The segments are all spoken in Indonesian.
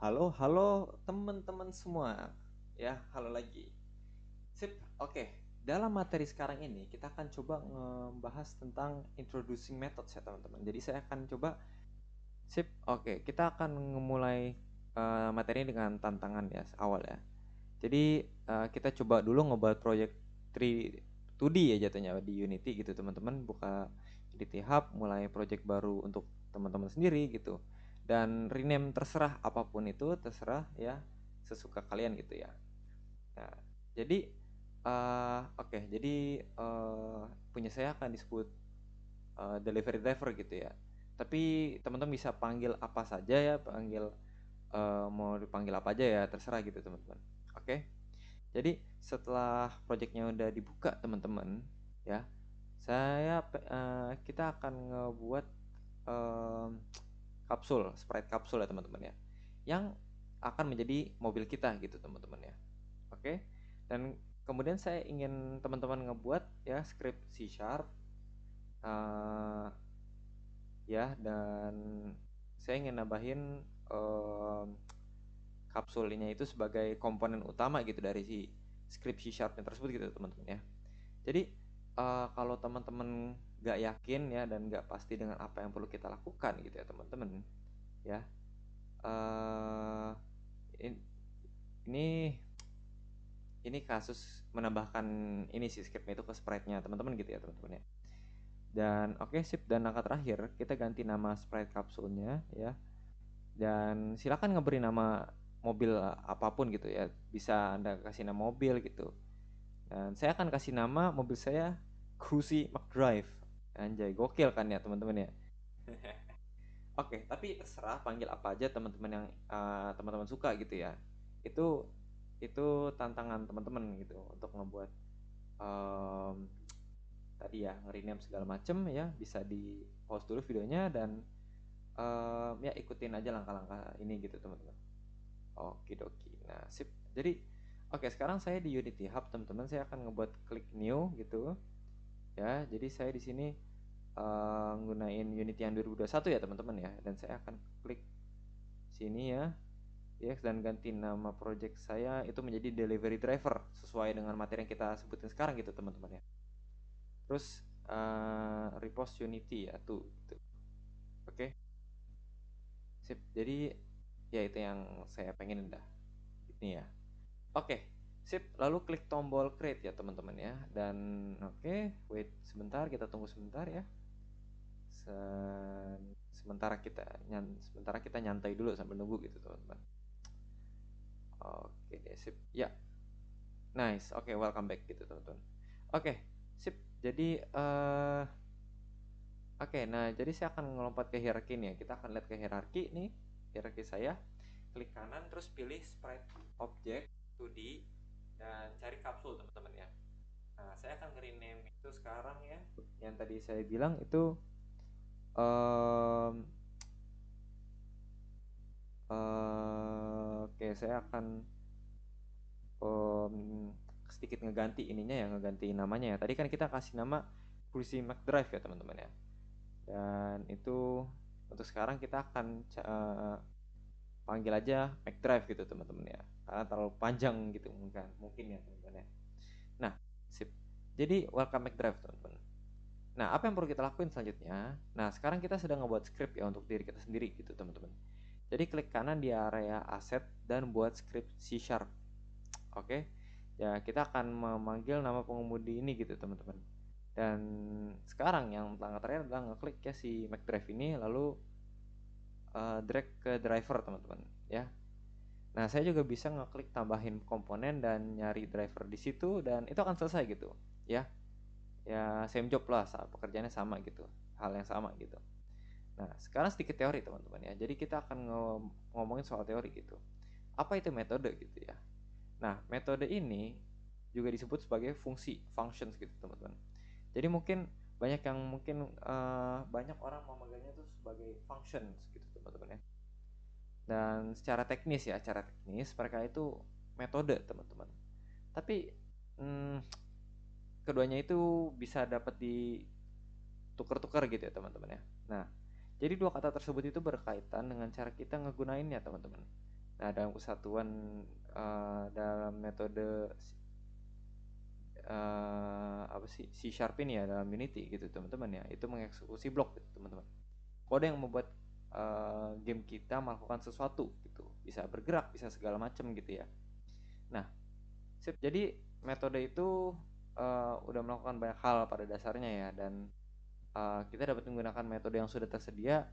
Halo, halo teman-teman semua. Ya, halo lagi. Sip, oke. Dalam materi sekarang ini kita akan coba ngebahas tentang introducing methods ya teman-teman. Jadi saya akan coba, sip, oke. Kita akan memulai materi dengan tantangan ya awal ya. Jadi kita coba dulu ngebuat project 2D ya jatuhnya di Unity gitu teman-teman. Buka Unity Hub, mulai project baru untuk teman-teman sendiri gitu. Dan rename terserah apapun itu terserah ya sesuka kalian gitu ya. Nah, jadi oke, jadi punya saya akan disebut delivery driver gitu ya. Tapi teman-teman bisa panggil apa saja ya, panggil mau dipanggil apa aja ya, terserah gitu teman-teman. Oke. Jadi setelah projectnya udah dibuka teman-teman ya, kita akan ngebuat em, sprite kapsul ya teman-teman ya, yang akan menjadi mobil kita gitu teman-teman ya. Oke. Dan kemudian saya ingin teman-teman ngebuat ya script C Sharp ya, dan saya ingin nambahin em, kapsulnya itu sebagai komponen utama gitu dari si script C Sharpnya tersebut gitu teman-teman ya. Jadi kalau teman-teman nggak yakin ya dan nggak pasti dengan apa yang perlu kita lakukan gitu ya teman-teman ya, uh, ini ini kasus menambahkan ini sih scriptnya itu ke sprite-nya teman-teman gitu ya teman-teman ya. Dan oke, sip, dan langkah terakhir kita ganti nama sprite kapsulnya ya, dan silakan ngeberi nama mobil apapun gitu ya, bisa Anda kasih nama mobil gitu. Dan saya akan kasih nama mobil saya Cruzy McDrive. Anjay, gokil kan ya teman-teman ya. Oke, tapi terserah panggil apa aja teman-teman yang teman-teman suka gitu ya. Itu itu tantangan teman-teman gitu untuk ngebuat em, tadi ya nge-rename segala macem ya. Bisa di pause dulu videonya dan ya ikutin aja langkah-langkah ini gitu teman-teman. Oke doki. Nah, sip. Jadi oke, sekarang saya di Unity Hub teman-teman. Saya akan ngebuat klik new gitu ya. Jadi saya di sini gunain Unity yang 2021 ya teman-teman ya, dan saya akan klik sini ya, yes, dan ganti nama project saya itu menjadi delivery driver sesuai dengan materi yang kita sebutin sekarang gitu teman-teman ya. Terus repost Unity ya tuh gitu. Oke, sip. Jadi ya itu yang saya pengen dah ini ya. Oke, sip. Lalu klik tombol create ya teman-teman ya, dan oke, wait sebentar, kita tunggu sebentar ya. Sementara kita nyantai dulu sambil nunggu gitu teman-teman. Oke deh, sip ya. Nice, oke, welcome back gitu teman-teman. Oke, sip. Jadi oke, nah jadi saya akan ngelompat ke hierarki nih ya. Kita akan lihat ke hierarki nih, hierarki saya. Klik kanan terus pilih sprite object 2D dan cari kapsul teman-teman ya. Nah, saya akan nge-rename itu sekarang ya. Yang tadi saya bilang itu um, oke, saya akan sedikit ngeganti ininya ya, ngeganti namanya ya. Tadi kan kita kasih nama Cruzy McDrive ya teman-teman ya. Dan itu untuk sekarang kita akan panggil aja McDrive gitu teman-teman ya. Karena terlalu panjang gitu mungkin ya teman-teman ya. Nah, sip. Jadi welcome McDrive teman-teman. Nah, apa yang perlu kita lakuin selanjutnya? Nah, sekarang kita sedang ngebuat script ya untuk diri kita sendiri gitu teman-teman. Jadi klik kanan di area aset dan buat script C Sharp. Oke. Ya, kita akan memanggil nama pengemudi ini gitu teman-teman. Dan sekarang yang langkah terakhir adalah ngeklik ya si McDrive ini, lalu drag ke driver teman-teman ya. Nah, saya juga bisa ngeklik tambahin komponen dan nyari driver di situ, dan itu akan selesai gitu ya. Ya same job lah, pekerjaannya sama gitu, hal yang sama gitu. Nah, sekarang sedikit teori teman-teman ya. Jadi kita akan ngomongin soal teori gitu. Apa itu metode gitu ya. Nah, metode ini juga disebut sebagai fungsi, functions gitu teman-teman. Jadi mungkin banyak yang mungkin banyak orang memegangnya itu sebagai functions gitu teman-teman ya. Dan secara teknis mereka itu metode teman-teman. Tapi hmm, keduanya itu bisa dapat ditukar-tukar gitu ya teman-teman ya. Nah, jadi dua kata tersebut itu berkaitan dengan cara kita ngegunainnya teman-teman. Nah, dalam kesatuan dalam metode apa sih C Sharp ini ya dalam Unity gitu teman-teman ya, itu mengeksekusi blok gitu teman-teman. Kode yang membuat game kita melakukan sesuatu gitu, bisa bergerak, bisa segala macam gitu ya. Nah, sip. Jadi metode itu udah melakukan banyak hal pada dasarnya ya, dan kita dapat menggunakan metode yang sudah tersedia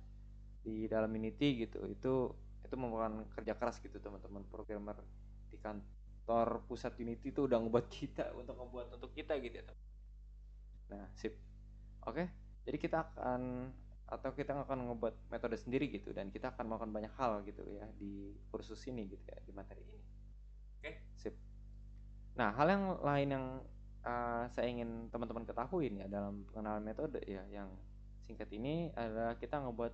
di dalam Unity gitu. Itu merupakan kerja keras gitu teman-teman programmer di kantor pusat Unity itu udah ngebuat kita untuk kita gitu ya. Nah, sip. Oke. Jadi kita akan ngebuat metode sendiri gitu, dan kita akan melakukan banyak hal gitu ya di kursus ini gitu ya, di materi ini. Oke, sip. Nah, hal yang lain yang saya ingin teman-teman ketahui ya dalam pengenalan metode ya yang singkat ini adalah kita ngebuat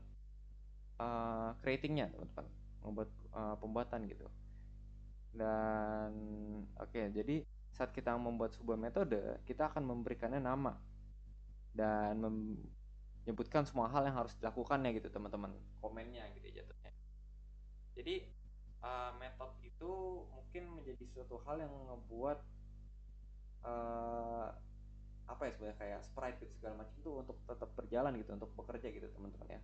creatingnya teman-teman, ngebuat pembuatan gitu. Dan oke, jadi saat kita membuat sebuah metode, kita akan memberikannya nama dan menyebutkan semua hal yang harus dilakukannya gitu teman-teman, komennya gitu ya jatuhnya. Jadi metode itu mungkin menjadi suatu hal yang ngebuat uh, apa ya sebenarnya kayak sprite gitu segala macam tuh untuk tetap berjalan gitu, untuk bekerja gitu teman-teman ya,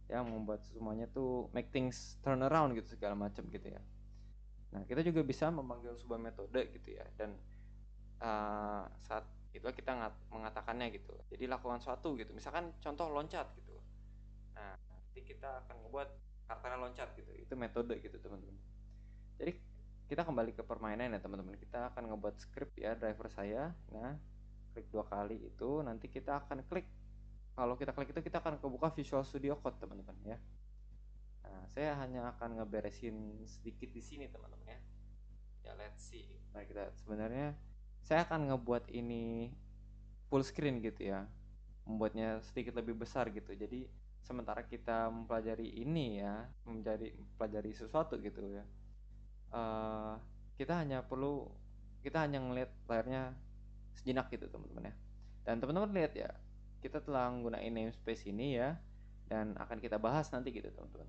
yang membuat semuanya tuh make things turn around gitu segala macam gitu ya. Nah, kita juga bisa memanggil sebuah metode gitu ya, dan saat itu kita mengatakannya gitu. Jadi lakukan suatu gitu, misalkan contoh loncat gitu. Nah, nanti kita akan membuat karakternya loncat gitu, itu metode gitu teman-teman. Jadi kita kembali ke permainan ya teman-teman, kita akan ngebuat script ya, driver saya. Nah, klik 2 kali itu, nanti kita akan klik, kalau kita klik itu kita akan kebuka Visual Studio Code teman-teman ya. Nah, saya hanya akan ngeberesin sedikit di sini teman-teman ya. Ya, let's see. Nah, kita sebenarnya saya akan ngebuat ini full screen gitu ya, membuatnya sedikit lebih besar gitu. Jadi sementara kita mempelajari ini ya, mempelajari sesuatu gitu ya, uh, kita hanya perlu kita hanya ngelihat layarnya sejenak gitu teman-teman ya. Dan teman-teman lihat ya, kita telah menggunakan namespace ini ya, dan akan kita bahas nanti gitu teman-teman.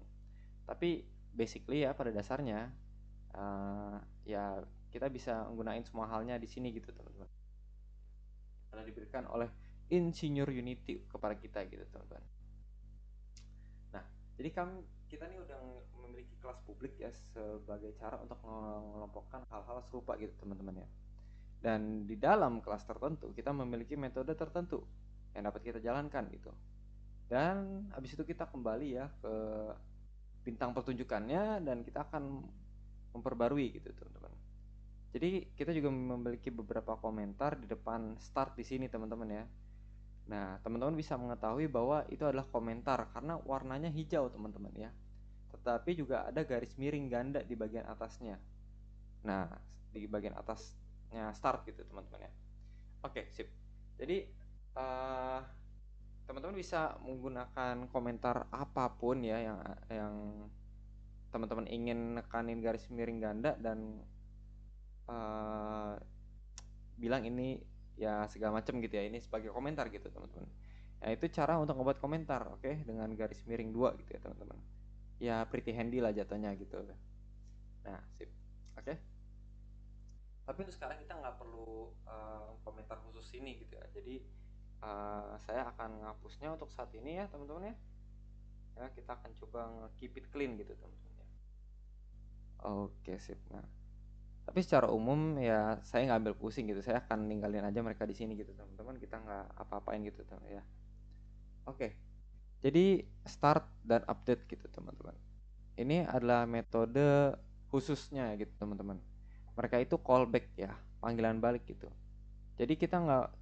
Tapi basically ya pada dasarnya ya kita bisa menggunakan semua halnya di sini gitu teman-teman. Telah diberikan oleh Insinyur Unity kepada kita gitu teman-teman. Nah, jadi kita nih udah memiliki kelas publik ya sebagai cara untuk mengelompokkan hal-hal serupa gitu teman-teman ya. Dan di dalam kelas tertentu kita memiliki metode tertentu yang dapat kita jalankan gitu. Dan habis itu kita kembali ya ke bintang pertunjukannya, dan kita akan memperbarui gitu teman-teman. Jadi kita juga memiliki beberapa komentar di depan start di sini teman-teman ya. Nah, teman-teman bisa mengetahui bahwa itu adalah komentar karena warnanya hijau teman-teman ya. Tetapi juga ada garis miring ganda di bagian atasnya. Nah, di bagian atasnya start gitu teman-teman ya. Oke, sip. Jadi teman-teman bisa menggunakan komentar apapun ya yang teman-teman ingin nekanin garis miring ganda dan bilang ini ya segala macam gitu ya, ini sebagai komentar gitu teman-teman. Nah, itu cara untuk membuat komentar, oke, dengan garis miring 2 gitu ya teman-teman. Ya pretty handy lah jatuhnya gitu. Nah, sip. Oke. Tapi untuk sekarang kita nggak perlu komentar khusus ini gitu ya. Jadi saya akan menghapusnya untuk saat ini ya teman-teman ya. Ya, kita akan coba keep it clean gitu teman-teman ya. Oke, sip. Nah, tapi secara umum ya saya nggak ambil pusing gitu, saya akan ninggalin aja mereka di sini gitu teman-teman, kita nggak apa-apain gitu teman ya. Oke, jadi start dan update gitu teman-teman, ini adalah metode khususnya gitu teman-teman. Mereka itu callback ya, panggilan balik gitu. Jadi sekarang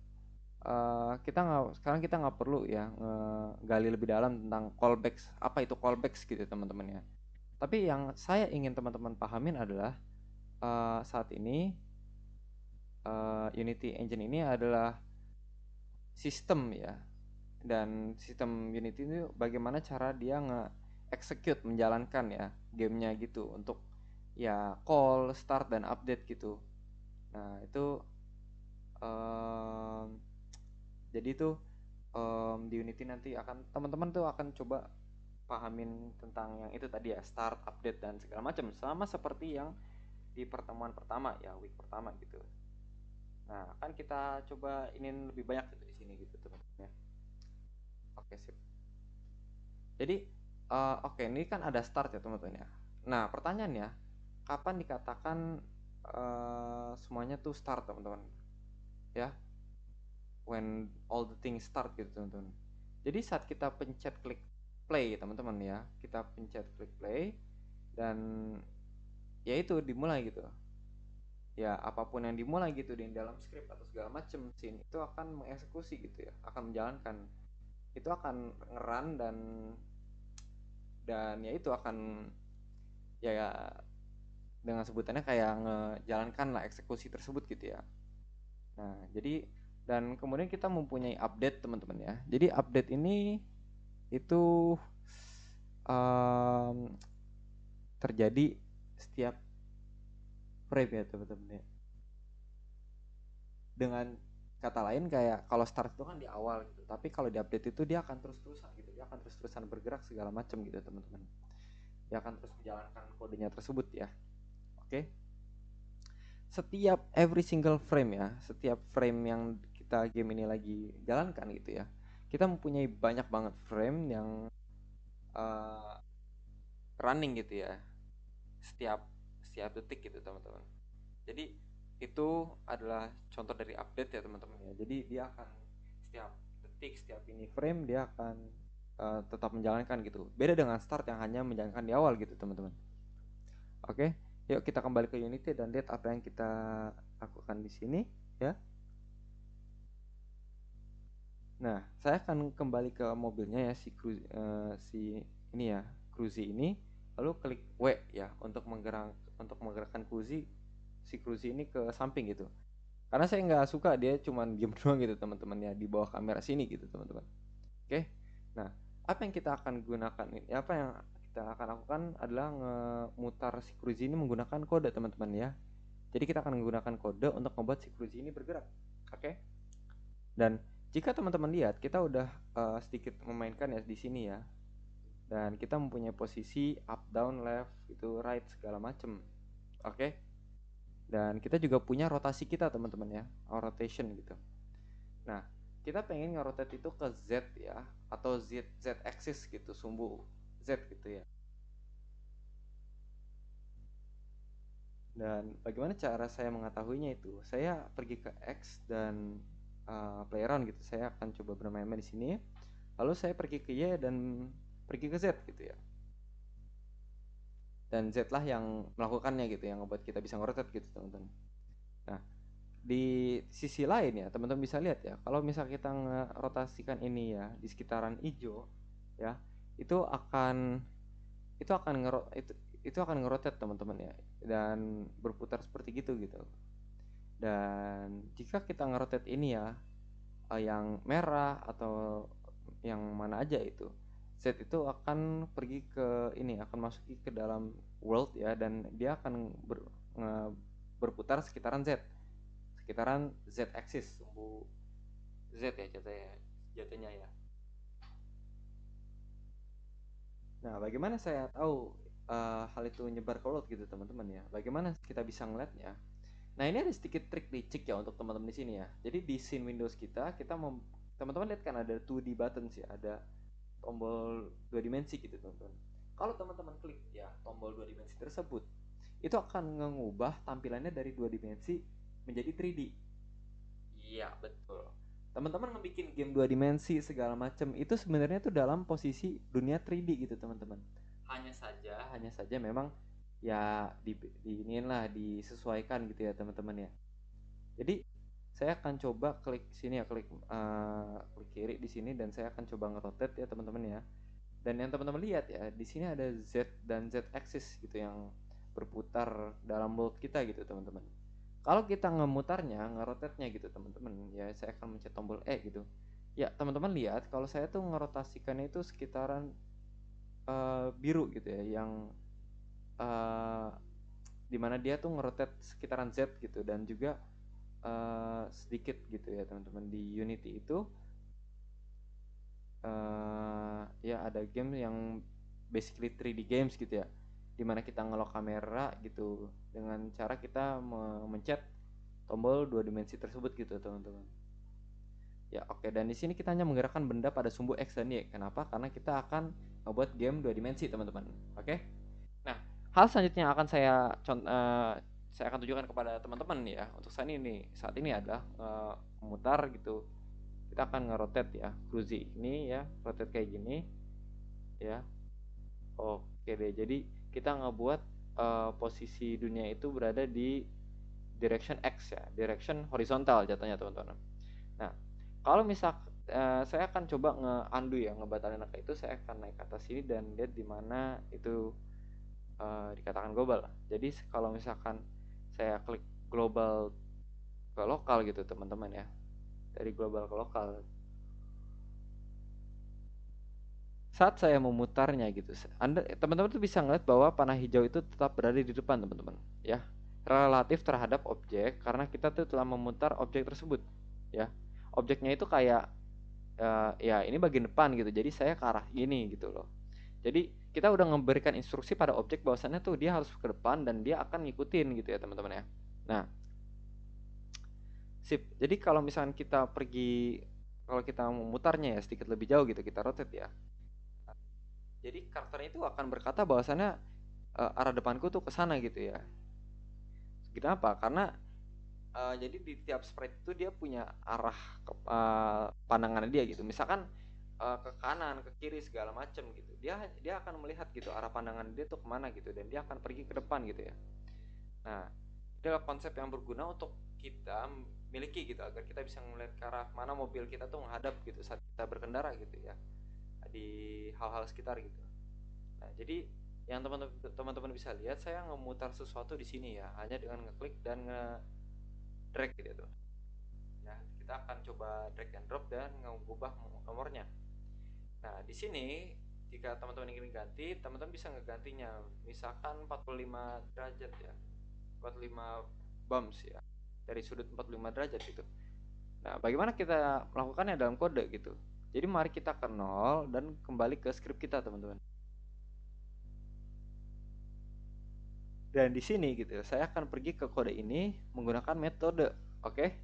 kita nggak perlu ya ngegali lebih dalam tentang callbacks, apa itu callbacks gitu teman-teman ya. Tapi yang saya ingin teman-teman pahamin adalah saat ini Unity Engine ini adalah sistem ya, dan sistem Unity itu bagaimana cara dia nge-execute, menjalankan ya gamenya gitu, untuk ya call, start, dan update gitu. Nah itu um, jadi itu di Unity nanti akan teman-teman tuh akan coba pahamin tentang yang itu tadi ya, start, update dan segala macam, sama seperti yang di pertemuan pertama ya, week pertama gitu. Nah, kan kita coba ini lebih banyak gitu di sini gitu teman-teman ya. Oke, sip. Jadi oke, ini kan ada start ya teman-teman ya. Nah, pertanyaannya, kapan dikatakan semuanya tuh start teman-teman? Ya, when all the things start gitu teman-teman. Jadi saat kita pencet klik play teman-teman ya, kita pencet klik play dan ya itu dimulai gitu. Ya apapun yang dimulai gitu di dalam script atau segala macam scene itu akan mengeksekusi gitu ya, akan menjalankan, itu akan ngeran dan ya itu akan ya dengan sebutannya kayak ngejalankan lah eksekusi tersebut gitu ya. Nah jadi dan kemudian kita mempunyai update teman-teman ya. Jadi update ini itu um, terjadi setiap frame ya teman-teman ya. Dengan kata lain kayak kalau start itu kan di awal gitu, tapi kalau di update itu dia akan terus-terusan gitu, dia akan terus-terusan bergerak segala macam gitu teman-teman. Dia akan terus menjalankan kodenya tersebut ya. Oke. Setiap every single frame ya, setiap frame yang kita game ini lagi jalankan gitu ya, kita mempunyai banyak banget frame yang uh, running gitu ya, setiap setiap detik gitu teman-teman. Jadi itu adalah contoh dari update ya teman-teman ya. Jadi dia akan setiap detik, setiap ini frame dia akan tetap menjalankan gitu. Beda dengan start yang hanya menjalankan di awal gitu teman-teman. Oke, yuk kita kembali ke Unity dan lihat apa yang kita lakukan di sini ya. Nah, saya akan kembali ke mobilnya ya si ini ya, Cruzy ini. Lalu klik W ya untuk menggerakkan si Cruzy ini ke samping gitu. Karena saya nggak suka dia cuman diem doang gitu teman-teman ya di bawah kamera sini gitu teman-teman. Oke, nah apa yang kita akan gunakan ini? Apa yang kita akan lakukan adalah memutar si Cruzy ini menggunakan kode teman-teman ya. Jadi kita akan menggunakan kode untuk membuat si Cruzy ini bergerak. Oke, dan jika teman-teman lihat kita udah sedikit memainkan ya di sini ya. Dan kita mempunyai posisi up, down, left, itu right segala macem. Oke. Dan kita juga punya rotasi kita teman-teman ya, rotation gitu. Nah, kita pengen ngerotate itu ke Z ya, atau Z axis gitu, sumbu Z gitu ya. Dan bagaimana cara saya mengetahuinya itu? Saya pergi ke X dan play around gitu. Saya akan coba bermain-main di sini. Lalu saya pergi ke Y dan pergi ke Z gitu ya. Dan Z lah yang melakukannya gitu, yang membuat kita bisa ngerotate gitu teman-teman. Nah, di sisi lain ya teman-teman bisa lihat ya, kalau misal kita ngerotasikan ini ya di sekitaran hijau ya, itu akan itu akan ngero itu akan ngerotate teman-teman ya, dan berputar seperti gitu gitu. Dan jika kita ngerotate ini ya, yang merah atau yang mana aja itu, Z itu akan pergi ke ini, akan masuk ke dalam world ya, dan dia akan berputar sekitaran Z axis, sumbu Z ya jatuhnya ya. Nah, bagaimana saya tahu hal itu nyebar ke world gitu teman-teman ya? Bagaimana kita bisa ngeliatnya? Nah, ini ada sedikit trik licik ya untuk teman-teman di sini ya. Jadi di scene Windows kita teman-teman lihat kan ada 2D buttons ya, ada tombol 2 dimensi gitu teman-teman. Kalau teman-teman klik ya tombol 2 dimensi tersebut, itu akan mengubah tampilannya dari 2 dimensi menjadi 3D. Iya, betul. Teman-teman ngebikin game 2 dimensi segala macam itu sebenarnya tuh dalam posisi dunia 3D gitu teman-teman. Hanya saja memang ya diinin lah, disesuaikan gitu ya teman-teman ya. Jadi saya akan coba klik sini ya, klik kiri di sini, dan saya akan coba ngerotate ya teman-teman ya. Dan yang teman-teman lihat ya, di sini ada Z dan Z axis gitu yang berputar dalam world kita gitu teman-teman. Kalau kita ngemutarnya, ngerotate-nya gitu teman-teman ya, saya akan mencet tombol E gitu. Ya teman-teman lihat kalau saya tuh ngerotasikannya itu sekitaran biru gitu ya, yang dimana dia tuh ngerotate sekitaran Z gitu. Dan juga sedikit gitu ya teman-teman, di Unity itu ya ada game yang basically 3D games gitu ya, dimana kita ngelok kamera gitu dengan cara kita memencet tombol 2 dimensi tersebut gitu teman-teman. Ya oke, dan di sini kita hanya menggerakkan benda pada sumbu X dan Y. Kenapa? Karena kita akan membuat game 2 dimensi teman-teman. Oke. Nah, hal selanjutnya yang akan saya akan tunjukkan kepada teman-teman ya untuk saat ini adalah memutar gitu. Kita akan ngerotate ya, cruise ini ya, rotate kayak gini ya. Oke deh, jadi kita ngebuat posisi dunia itu berada di direction X ya, direction horizontal jatuhnya teman-teman. Nah, kalau misal saya akan coba nge-undo ya, ngebatalin angka itu, saya akan naik ke atas sini dan lihat di mana itu dikatakan global. Jadi kalau misalkan saya klik global ke lokal gitu teman-teman ya, dari global ke lokal, saat saya memutarnya gitu, teman-teman tuh bisa ngeliat bahwa panah hijau itu tetap berada di depan teman-teman ya, relatif terhadap objek, karena kita tuh telah memutar objek tersebut ya. Objeknya itu kayak ya ini bagian depan gitu, jadi saya ke arah ini gitu loh. Jadi kita udah memberikan instruksi pada objek bahwasannya tuh dia harus ke depan dan dia akan ngikutin gitu ya teman-teman ya. Nah, sip. Jadi kalau misalkan kita kalau kita memutarnya ya sedikit lebih jauh gitu, kita rotate ya. Jadi karakternya itu akan berkata bahwasannya arah depanku tuh ke sana gitu ya. Kenapa? Karena jadi di tiap sprite itu dia punya arah pandangannya dia gitu. Misalkan ke kanan, ke kiri segala macam gitu. Dia akan melihat gitu arah pandangan dia tuh kemana gitu, dan dia akan pergi ke depan gitu ya. Nah, itu adalah konsep yang berguna untuk kita miliki gitu, agar kita bisa melihat ke arah mana mobil kita tuh menghadap gitu saat kita berkendara gitu ya, di hal-hal sekitar gitu. Nah, jadi yang teman-teman bisa lihat, saya memutar sesuatu di sini ya, hanya dengan ngeklik dan nge-drag gitu ya tuh. Ya, kita akan coba drag and drop dan mengubah nomornya. Nah, di sini jika teman-teman ingin ganti, teman-teman bisa ngegantinya. Misalkan 45 derajat ya. 45 bumps ya. Dari sudut 45 derajat gitu. Nah, bagaimana kita melakukannya dalam kode gitu. Jadi mari kita ke nol dan kembali ke script kita, teman-teman. Dan di sini gitu, saya akan pergi ke kode ini menggunakan metode. Oke.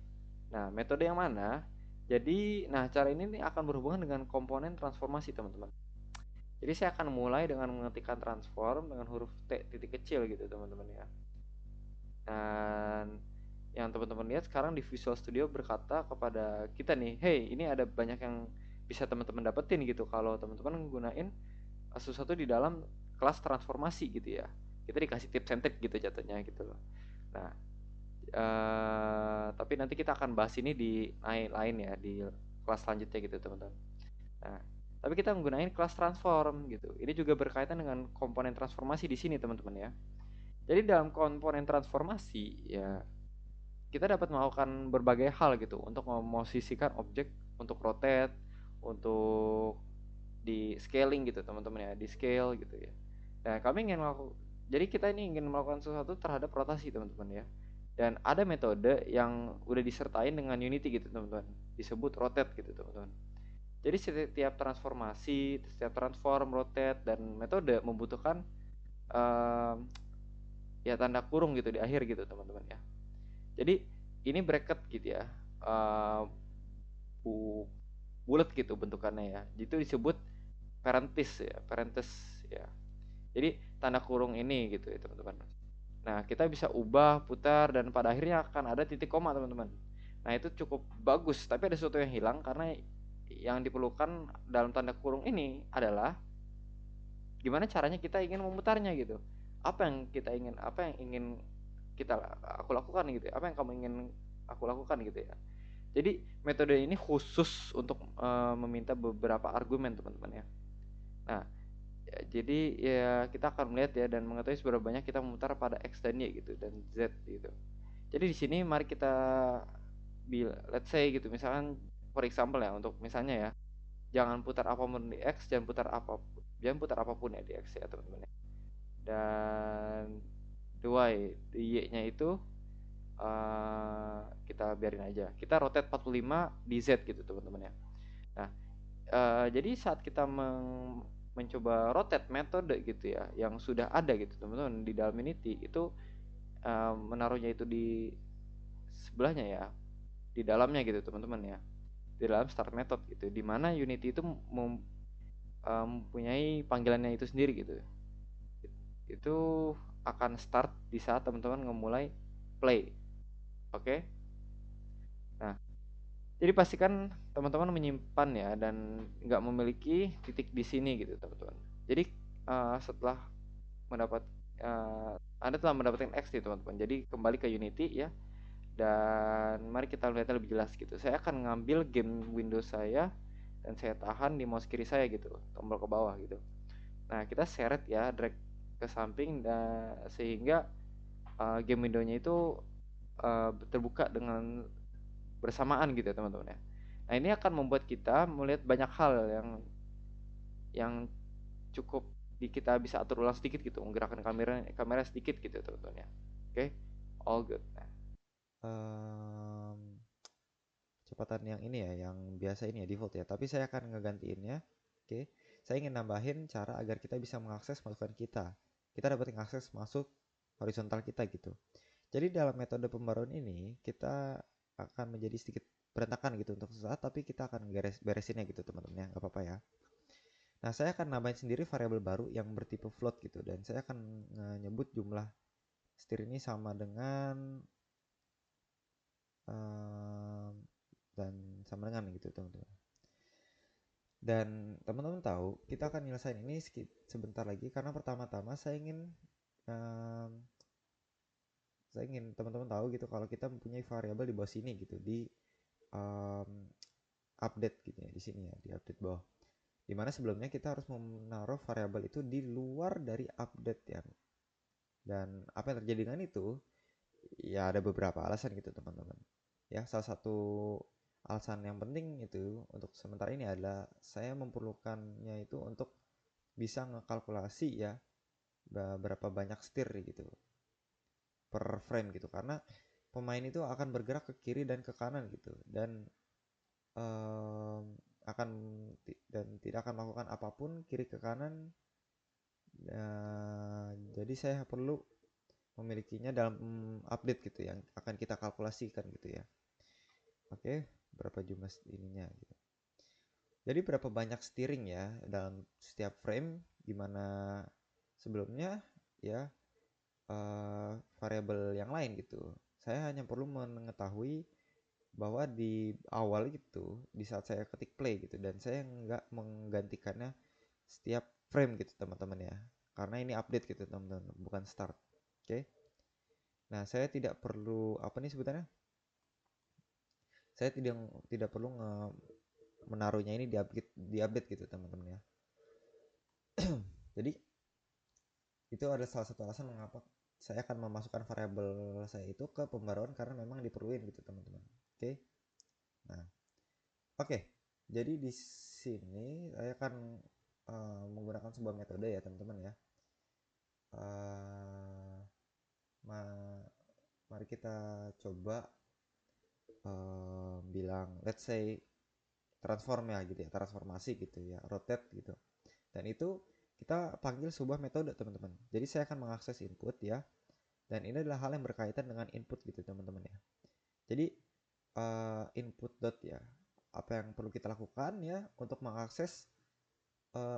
Nah, metode yang mana? Jadi, nah cara ini nih akan berhubungan dengan komponen transformasi, teman-teman. Jadi saya akan mulai dengan mengetikkan transform dengan huruf T titik kecil gitu teman-teman ya. Dan yang teman-teman lihat sekarang di Visual Studio berkata kepada kita nih, hey ini ada banyak yang bisa teman-teman dapetin gitu kalau teman-teman menggunakan sesuatu di dalam kelas transformasi gitu ya. Kita dikasih tips and trick gitu jatuhnya gitu loh. Nah, tapi nanti kita akan bahas ini di lain ya, di kelas selanjutnya gitu teman-teman. Nah, tapi kita menggunakan kelas transform gitu. Ini juga berkaitan dengan komponen transformasi di sini teman-teman ya. Jadi dalam komponen transformasi ya, kita dapat melakukan berbagai hal gitu untuk memosisikan objek, untuk rotate, untuk di scaling gitu teman-teman ya, di scale gitu ya. Nah, jadi kita ini ingin melakukan sesuatu terhadap rotasi teman-teman ya. Dan ada metode yang udah disertain dengan Unity gitu teman-teman, disebut rotate gitu teman-teman. Jadi setiap transformasi, setiap transform, rotate, dan metode membutuhkan um, ya tanda kurung gitu di akhir gitu teman-teman ya. Jadi ini bracket gitu ya, bulat gitu bentukannya ya. Itu disebut parenthesis ya. Jadi tanda kurung ini gitu ya teman-teman. Nah, kita bisa ubah, putar, dan pada akhirnya akan ada titik koma teman-teman. Nah, itu cukup bagus, tapi ada sesuatu yang hilang karena yang diperlukan dalam tanda kurung ini adalah gimana caranya kita ingin memutarnya gitu. Apa yang ingin aku lakukan gitu ya. Apa yang kamu ingin aku lakukan gitu ya. Jadi metode ini khusus untuk meminta beberapa argumen teman-teman ya. Nah, ya, jadi ya kita akan melihat ya dan mengetahui seberapa banyak kita memutar pada X dan Y gitu dan Z gitu. Jadi di sini mari kita let's say gitu, misalkan for example ya, untuk misalnya ya, jangan putar apapun di X, jangan putar apapun ya di X ya teman-teman ya. Dan the Y, di Y-nya itu kita biarin aja. Kita rotate 45 di Z gitu teman-teman ya. Nah, jadi saat kita mencoba rotate metode gitu ya yang sudah ada gitu teman-teman di dalam Unity itu, menaruhnya itu di sebelahnya ya, di dalamnya gitu teman-teman ya, di dalam start method gitu, di mana Unity itu mempunyai panggilannya itu sendiri gitu. Itu akan start di saat teman-teman memulai play. Oke. Nah, jadi pastikan teman-teman menyimpan ya dan nggak memiliki titik di sini gitu teman-teman. Jadi setelah mendapat Anda telah mendapatkan X nih teman-teman. Jadi kembali ke Unity ya, dan mari kita lihat lebih jelas gitu. Saya akan ngambil game Windows saya dan saya tahan di mouse kiri saya gitu, tombol ke bawah gitu. Nah, kita seret ya, drag ke samping dan sehingga game windownya itu terbuka dengan bersamaan gitu ya teman-teman ya. Nah, ini akan membuat kita melihat banyak hal yang cukup kita bisa atur ulang sedikit gitu, menggerakkan kamera sedikit gitu ya teman-teman ya. Oke, all good. Nah, Kecepatan yang ini ya, yang biasa ini ya, default ya. Tapi saya akan ngegantiinnya. Oke, saya ingin nambahin cara agar kita bisa mengakses masukan kita. Kita dapat mengakses masuk horizontal kita gitu. Jadi dalam metode pembaruan ini kita akan menjadi sedikit berantakan gitu untuk sesaat, tapi kita akan beresinnya gitu teman-teman ya, nggak apa-apa ya. Nah, saya akan nambahin sendiri variabel baru yang bertipe float gitu, dan saya akan nyebut jumlah setir ini sama dengan um, dan sama dengan gitu teman-teman. Dan teman-teman tahu kita akan nyelesain ini sebentar lagi karena pertama-tama um, saya ingin teman-teman tahu gitu kalau kita mempunyai variabel di bawah sini gitu di um, update gitu ya, di sini ya, di update bawah. Dimana sebelumnya kita harus menaruh variabel itu di luar dari update ya. Dan apa yang terjadi dengan itu? Ya ada beberapa alasan gitu teman-teman. Ya, salah satu alasan yang penting itu untuk sementara ini adalah saya memerlukannya itu untuk bisa ngekalkulasi ya berapa banyak setir gitu per frame gitu, karena pemain itu akan bergerak ke kiri dan ke kanan gitu, dan um, akan dan tidak akan melakukan apapun kiri ke kanan. Jadi saya perlu memilikinya dalam update gitu yang akan kita kalkulasikan gitu ya. Oke, berapa jumlah ininya gitu. Jadi berapa banyak steering ya dalam setiap frame, dimana sebelumnya ya variabel yang lain gitu. Saya hanya perlu mengetahui bahwa di awal itu di saat saya ketik play gitu, dan saya nggak menggantikannya setiap frame gitu teman-teman ya, karena ini update gitu teman-teman, bukan start. Oke. Nah, saya tidak perlu apa nih sebutannya, saya tidak perlu menaruhnya ini di update gitu teman-teman ya. Jadi itu adalah salah satu alasan mengapa saya akan memasukkan variabel saya itu ke pembaruan, karena memang diperluin gitu teman-teman. Oke. Nah, oke. Jadi di sini saya akan menggunakan sebuah metode ya teman-teman ya. Uh, Mari kita coba bilang let's say transform ya gitu ya, transformasi gitu ya, rotate gitu. Dan itu kita panggil sebuah metode teman-teman. Jadi saya akan mengakses input ya, dan ini adalah hal yang berkaitan dengan input gitu teman-teman ya. Jadi input dot ya, apa yang perlu kita lakukan ya untuk mengakses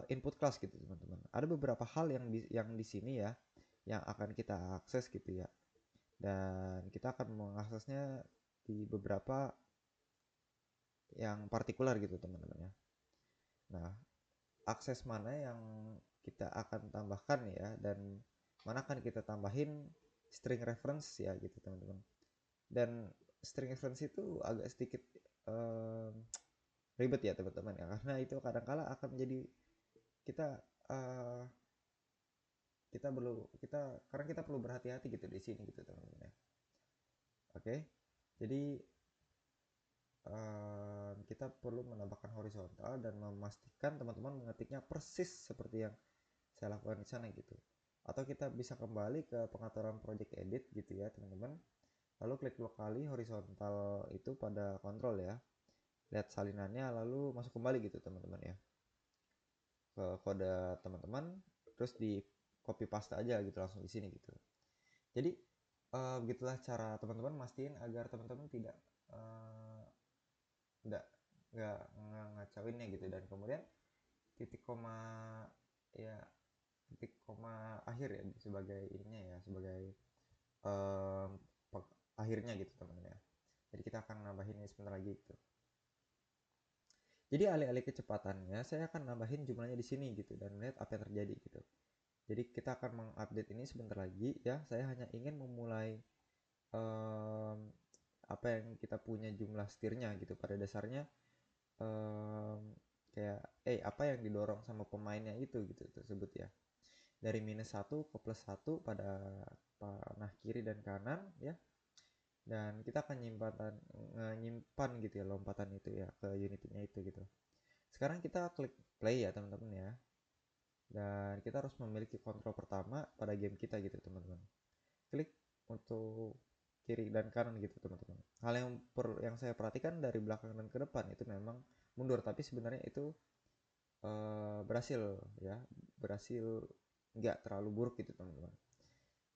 input class gitu teman-teman. Ada beberapa hal yang di sini ya yang akan kita akses gitu ya, dan kita akan mengaksesnya di beberapa yang partikular gitu teman-teman ya. Nah, akses mana yang kita akan tambahkan ya, dan mana akan kita tambahin string reference ya gitu teman-teman. Dan string reference itu agak sedikit um, ribet ya teman-teman ya, karena itu kadang-kala akan menjadi kita uh, karena kita perlu berhati-hati gitu di sini gitu teman-teman ya. Oke, jadi kita perlu menambahkan horizontal dan memastikan teman-teman mengetiknya persis seperti yang saya lakukan di sana gitu. Atau kita bisa kembali ke pengaturan project edit gitu ya teman-teman, lalu klik dua kali horizontal itu pada kontrol ya, lihat salinannya lalu masuk kembali gitu teman-teman ya. ke kode teman-teman, terus di copy paste aja gitu langsung di sini gitu. Jadi begitulah cara teman-teman mastiin agar teman-teman tidak eh, nggak ngacauinnya gitu. Dan kemudian titik koma, ya titik koma akhir ya sebagai ininya ya, sebagai em, akhirnya gitu teman-teman ya. Jadi kita akan nambahin ini sebentar lagi gitu. Jadi alih-alih kecepatannya saya akan nambahin jumlahnya di sini gitu dan lihat apa yang terjadi gitu. Jadi kita akan mengupdate ini sebentar lagi ya. Saya hanya ingin memulai um, apa yang kita punya jumlah setirnya gitu. Pada dasarnya um, kayak apa yang didorong sama pemainnya itu gitu tersebut ya. Dari -1 ke +1 pada panah kiri dan kanan ya. Dan kita akan nyimpan gitu ya lompatan itu ya ke unitnya itu gitu. Sekarang kita klik play ya teman-teman ya. Dan kita harus memiliki kontrol pertama pada game kita gitu teman-teman. Klik untuk kiri dan kanan gitu teman-teman. Hal yang saya perhatikan dari belakang dan ke depan itu memang mundur, tapi sebenarnya itu berhasil ya, berhasil, nggak terlalu buruk gitu teman-teman.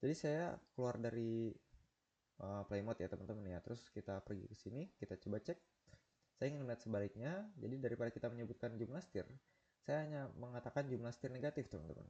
Jadi saya keluar dari play mode ya teman-teman ya. Terus kita pergi ke sini, kita coba cek. Saya ingin melihat sebaliknya. Jadi daripada kita menyebutkan jumlah setir, saya hanya mengatakan jumlah setir negatif teman-teman.